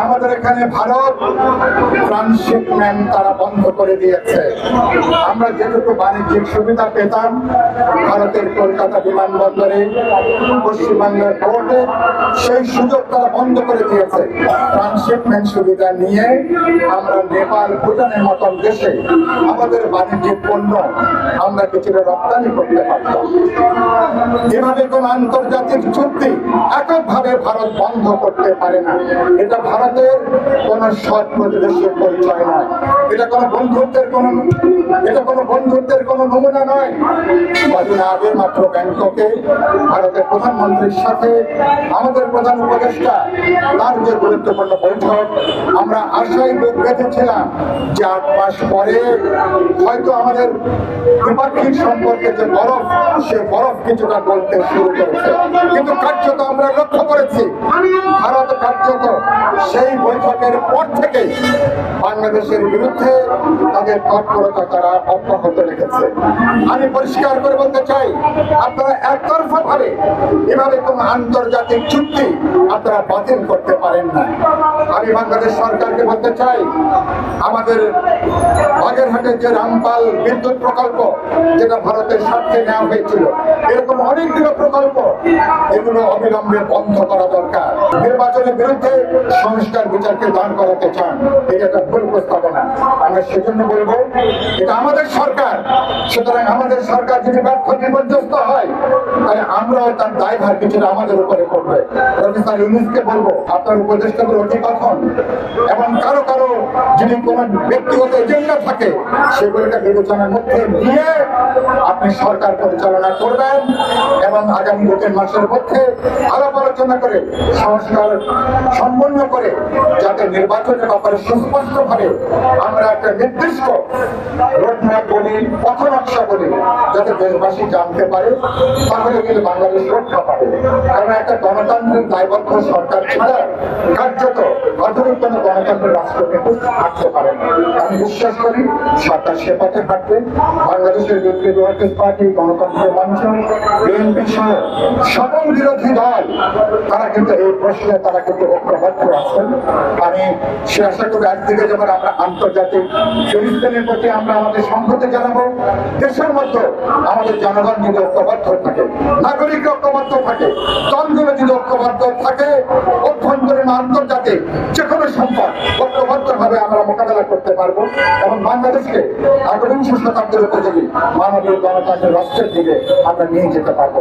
আমাদের এখানে ভারত ট্রান্সশিপমেন্ট তারা বন্ধ করে দিয়েছে। আমরা যেটুকু বাণিজ্যিক সুবিধা পেতাম ভারতের কলকাতা বিমানবন্দরে, পশ্চিমবঙ্গের পোর্টে, সেই সুযোগ তারা বন্ধ করে দিয়েছে। ট্রান্সশিপমেন্ট সুবিধা নিয়ে আমরা নেপাল, ভুটানের মতন দেশে আমাদের বাণিজ্যিক পণ্য আমরা কিছুটা রপ্তানি করতে পারতাম। এভাবে কোন আন্তর্জাতিক চুক্তি এককভাবে ভারত বন্ধ করতে পারে না। এটা ভারতের কোন সৎ প্রতিবেশীর পরিচয় নয়, এটা কোনো বন্ধুত্বের কোনো নমুনা নয়। কদিন আগে মাত্র ব্যাংককে ভারতের প্রধানমন্ত্রীর সাথে আমাদের প্রধান উপদেষ্টা তার যে গুরুত্বপূর্ণ বৈঠক, আমরা আশায় বুক বেঁধেছিলাম যে 8 মাস পরে হয়তো আমাদের দ্বিপাক্ষিক সম্পর্কে যে বরফ, সে বরফ কিছুটা গলতে শুরু করেছে। কিন্তু কার্যত আমরা লক্ষ্য করেছি ভারত কার্যত সেই বৈঠকের পর থেকে বাংলাদেশের বিরুদ্ধে তাদের তৎপরতা তারা অব্যাহত রেখেছে। আমি পরিষ্কার করে বলতে চাই, আপনারা একতরফা ভাবে এভাবে কোন আন্তর্জাতিক চুক্তি আপনারা বাতিল করতে পারেন না। আমি বাংলাদেশ সরকারকে বলতে চাই, আমাদের বাগেরহাটের যে রামপাল বিদ্যুৎ প্রকল্প, যেটা ভারতের স্বার্থে নেওয়া হয়েছিল, এরকম অনেকগুলো প্রকল্প, এগুলো অবিলম্বে বন্ধ করা দরকার। নির্বাচনের বিরুদ্ধে সংস্কার বিচারকে দান করাতে চান, এটা একটা ভুল প্রস্তাবনা। আমরা সেজন্য বলবো এটা আমাদের সরকার, সুতরাং আমাদের সরকার যদি ব্যর্থ বিপর্যস্ত হয় তাহলে আমরাও তার দায়ভার কিছুটা আমাদের উপরে করবে। প্রফেসর ইউনূসকে বলবো, আপনার উপদেষ্টাদের অধিকথন এবং কারো কারো যদি কোনো ব্যক্তিগত এজেন্ডা থাকে সেগুলোকে বিবেচনার মধ্যে নিয়ে আপনি সরকার পরিচালনা করবেন এবং আগামী 2 মাসের মধ্যে আলাপ আলোচনা করে সংস্কার সম্পন্ন করে যাতে নির্বাচনের ব্যাপারে সুস্পষ্ট ভাবে আমরা একটা নির্দিষ্ট রোডম্যাপ বলি, পথনকশা বলি, যাতে দেশবাসী জানতে পারে, তাহলে কিন্তু বাংলাদেশ রক্ষা পাবে। কারণ একটা গণতান্ত্রিক দায়বদ্ধ সরকার ছাড়া কার্যত আধুনিক কোন গণতান্ত্রিক রাষ্ট্র কিন্তু হাঁটতে পারে না। আমি বিশ্বাস করি সরকার সে পথে হাঁটবে। বাংলাদেশের বিরোধী পার্টি, গণতন্ত্রের মঞ্চ, বিএনপি সহ সকল বিরোধী দল তারা কিন্তু এই প্রশ্নে তারা কিন্তু ঐক্যবদ্ধ আছেন। আমি সে আশা করি একদিকে যেমন আমরা আন্তর্জাতিক ফিলিস্তিনের প্রতি আমরা আমাদের সংহতি জানাবো, দেশের মধ্যে আমাদের জনগণ যদি ঐক্যবদ্ধ থাকে, নাগরিক ঐক্যবদ্ধ থাকে, দলগুলো যদি ঐক্যবদ্ধ থাকে, অভ্যন্তরীণ আন্তর্জাতিক যে কোনো সম্পদ ঐক্যবদ্ধ ভাবে আমরা মোকাবেলা করতে পারবো এবং বাংলাদেশকে 21 শতাব্দীর উপযোগী মানবীয় গণতান্ত্রিক রাষ্ট্রের দিকে আমরা নিয়ে যেতে পারবো।